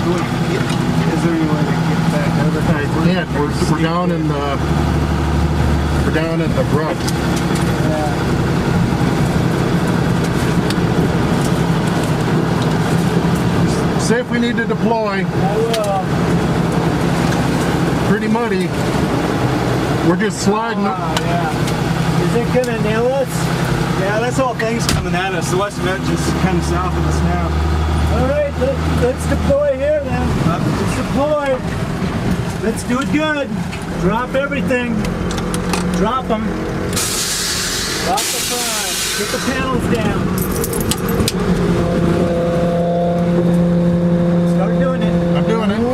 Is there any way to get back over? We can't. We're down in the brook. Yeah. See if we need to deploy. I will. Pretty muddy. We're just sliding. Yeah. Is it gonna nail us? Yeah, that's all things coming at us. The west of it just kind of south of us now. All right, let's deploy here then. Let's deploy. Let's do it good. Drop everything. Drop them. Drop the front. Get the panels down. Start doing it. I'm doing it.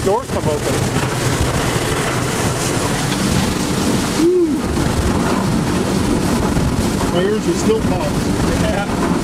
door come open. My ears are still popped. Yeah.